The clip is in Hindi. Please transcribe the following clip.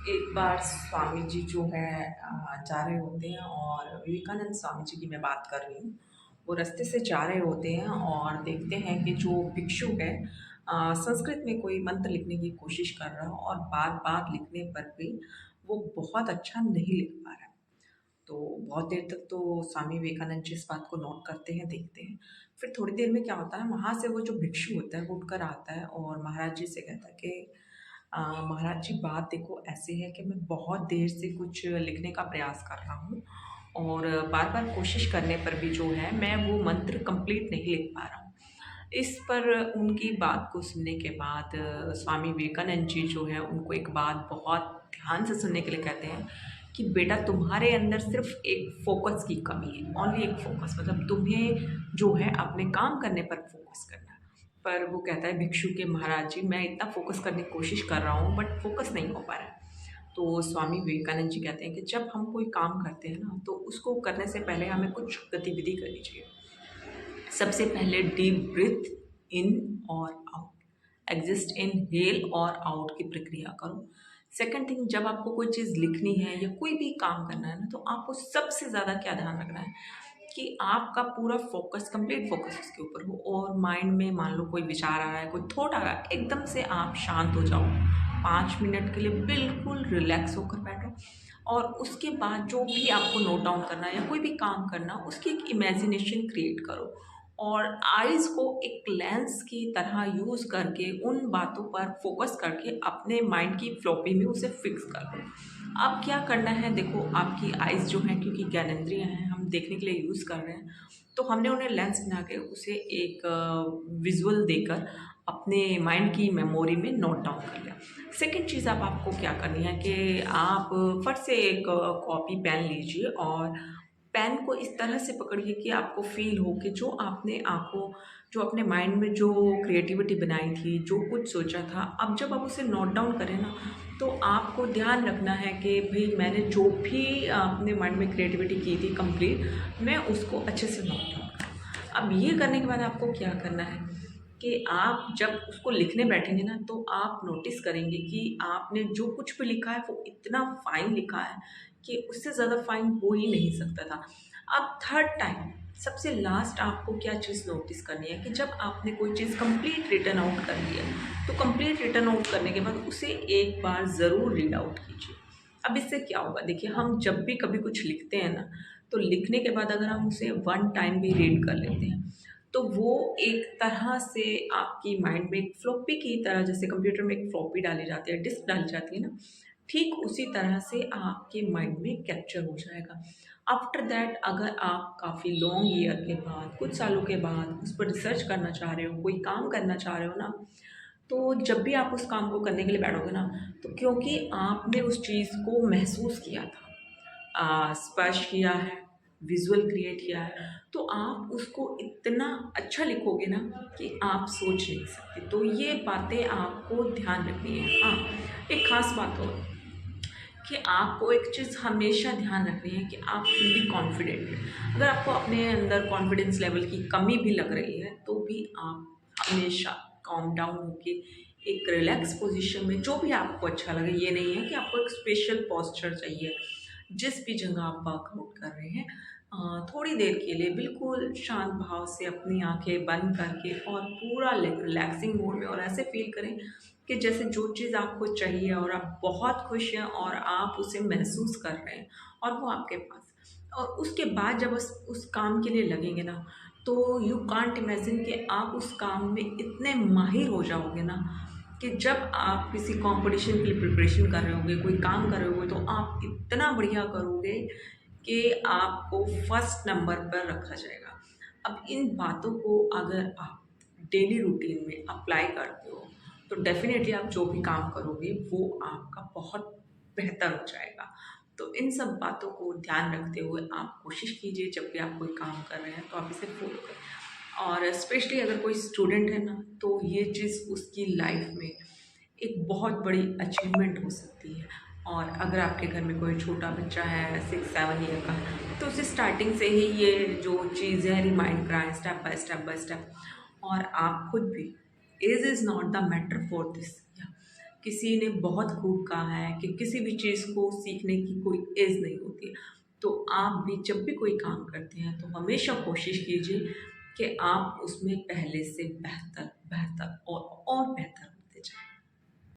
एक बार स्वामी जी जो है जा रहे होते हैं और विवेकानंद स्वामी जी की मैं बात कर रही हूँ। वो रास्ते से जा रहे होते हैं और देखते हैं कि जो भिक्षु है संस्कृत में कोई मंत्र लिखने की कोशिश कर रहा हो और बार-बार लिखने पर भी वो बहुत अच्छा नहीं लिख पा रहा है। तो बहुत देर तक तो स्वामी विवेकानंद जी इस बात को नोट करते हैं, देखते हैं। फिर थोड़ी देर में क्या होता है, वहाँ से वो जो भिक्षु होता है वो उठकर आता है और महाराज जी से कहता है कि महाराज जी बात देखो ऐसी है कि मैं बहुत देर से कुछ लिखने का प्रयास कर रहा हूँ और बार-बार कोशिश करने पर भी जो है मैं वो मंत्र कंप्लीट नहीं लिख पा रहा हूँ। इस पर उनकी बात को सुनने के बाद स्वामी विवेकानंद जी जो है उनको एक बात बहुत ध्यान से सुनने के लिए कहते हैं कि बेटा तुम्हारे अंदर सिर्फ़ एक फ़ोकस की कमी है, ओनली एक फ़ोकस मतलब तुम्हें जो है अपने काम करने पर फ़ोकस करना है। पर वो कहता है भिक्षु के महाराज जी मैं इतना फ़ोकस करने की कोशिश कर रहा हूँ बट फ़ोकस नहीं हो पा रहा है। तो स्वामी विवेकानंद जी कहते हैं कि जब हम कोई काम करते हैं ना तो उसको करने से पहले हमें कुछ गतिविधि करनी चाहिए। सबसे पहले डीप ब्रीथ इन और आउट, एग्जिस्ट इनहेल और आउट की प्रक्रिया करो। सेकंड थिंग, जब आपको कोई चीज़ लिखनी है या कोई भी काम करना है ना तो आपको सबसे ज़्यादा क्या ध्यान रखना है कि आपका पूरा फोकस, कंप्लीट फोकस उसके ऊपर हो और माइंड में मान लो कोई विचार आ रहा है, कोई थॉट आ रहा है, एकदम से आप शांत हो जाओ। 5 मिनट के लिए बिल्कुल रिलैक्स होकर बैठो और उसके बाद जो भी आपको नोट डाउन करना है या कोई भी काम करना, उसकी एक इमेजिनेशन क्रिएट करो और आइज़ को एक लेंस की तरह यूज़ करके उन बातों पर फोकस करके अपने माइंड की फ्लॉपी में उसे फिक्स कर दो। अब क्या करना है देखो, आपकी आइज़ जो हैं क्योंकि ज्ञानेंद्रियाँ हैं, हम देखने के लिए यूज़ कर रहे हैं, तो हमने उन्हें लेंस बना के उसे एक विज़ुअल देकर अपने माइंड की मेमोरी में नोट डाउन कर लिया। सेकंड चीज़ अब आपको क्या करनी है कि आप फट से एक कॉपी पेन लीजिए और पेन को इस तरह से पकड़िए कि आपको फ़ील हो कि जो आपने आँखों जो अपने माइंड में जो क्रिएटिविटी बनाई थी, जो कुछ सोचा था, अब जब आप उसे नोट डाउन करें ना, तो आपको ध्यान रखना है कि भई मैंने जो भी अपने माइंड में क्रिएटिविटी की थी कंप्लीट, मैं उसको अच्छे से नोट डाउन करूँ। अब ये करने के बाद आपको क्या करना है कि आप जब उसको लिखने बैठेंगे ना, तो आप नोटिस करेंगे कि आपने जो कुछ भी लिखा है, वो इतना फ़ाइन लिखा है कि उससे ज़्यादा फ़ाइन हो ही नहीं सकता था। अब थर्ड टाइम, सबसे लास्ट आपको क्या चीज़ नोटिस करनी है कि जब आपने कोई चीज़ कंप्लीट रिटन आउट कर लिया, तो कंप्लीट रिटन आउट करने के बाद उसे एक बार ज़रूर रीड आउट कीजिए। अब इससे क्या होगा देखिए, हम जब भी कभी कुछ लिखते हैं ना, तो लिखने के बाद अगर हम उसे 1 टाइम भी रीड कर लेते हैं, तो वो एक तरह से आपकी माइंड में एक फ्लॉपी की तरह, जैसे कंप्यूटर में एक फ्लॉपी डाली जाती है, डिस्क डाली जाती है ना, ठीक उसी तरह से आपके माइंड में कैप्चर हो जाएगा। आफ्टर दैट अगर आप काफ़ी लॉन्ग ईयर के बाद, कुछ सालों के बाद उस पर रिसर्च करना चाह रहे हो, कोई काम करना चाह रहे हो ना, तो जब भी आप उस काम को करने के लिए बैठोगे ना, तो क्योंकि आपने उस चीज़ को महसूस किया था, स्पर्श किया है, विज़ुअल क्रिएट किया है, तो आप उसको इतना अच्छा लिखोगे ना कि आप सोच नहीं सकते। तो ये बातें आपको ध्यान रखनी है। हाँ, एक ख़ास बात और कि आपको एक चीज़ हमेशा ध्यान रखनी है कि आप फुल्ली कॉन्फिडेंट हैं। अगर आपको अपने अंदर कॉन्फिडेंस लेवल की कमी भी लग रही है, तो भी आप हमेशा काम डाउन होके एक रिलैक्स पोज़ीशन में जो भी आपको अच्छा लगे, ये नहीं है कि आपको एक स्पेशल पोस्चर चाहिए। जिस भी जगह आप वर्कआउट कर रहे हैं, थोड़ी देर के लिए बिल्कुल शांत भाव से अपनी आँखें बंद करके और पूरा रिलैक्सिंग मोड में और ऐसे फ़ील करें कि जैसे जो चीज़ आपको चाहिए और आप बहुत खुश हैं और आप उसे महसूस कर रहे हैं और वो आपके पास। और उसके बाद जब उस काम के लिए लगेंगे ना, तो यू कांट इमेजिन कि आप उस काम में इतने माहिर हो जाओगे ना कि जब आप किसी कंपटीशन के लिए प्रिपरेशन कर रहे होंगे, कोई काम कर रहे होंगे, तो आप इतना बढ़िया करोगे कि आपको फर्स्ट नंबर पर रखा जाएगा। अब इन बातों को अगर आप डेली रूटीन में अप्लाई करते हो, तो डेफ़िनेटली आप जो भी काम करोगे वो आपका बहुत बेहतर हो जाएगा। तो इन सब बातों को ध्यान रखते हुए आप कोशिश कीजिए, जब भी आप कोई काम कर रहे हैं तो आप इसे फ़ॉलो करें। और स्पेशली अगर कोई स्टूडेंट है ना, तो ये चीज़ उसकी लाइफ़ में एक बहुत बड़ी अचीवमेंट हो सकती है। और अगर आपके घर में कोई छोटा बच्चा है 6-7 ईयर का, तो उसे स्टार्टिंग से ही ये जो चीज़ है रिमाइंड कराएँ step by step by step. और आप खुद भी, age is not the matter for this, किसी ने बहुत खूब कहा है कि किसी भी चीज़ को सीखने की कोई एज नहीं होती है। तो आप भी जब भी कोई काम करते हैं तो हमेशा कोशिश कीजिए कि आप उसमें पहले से बेहतर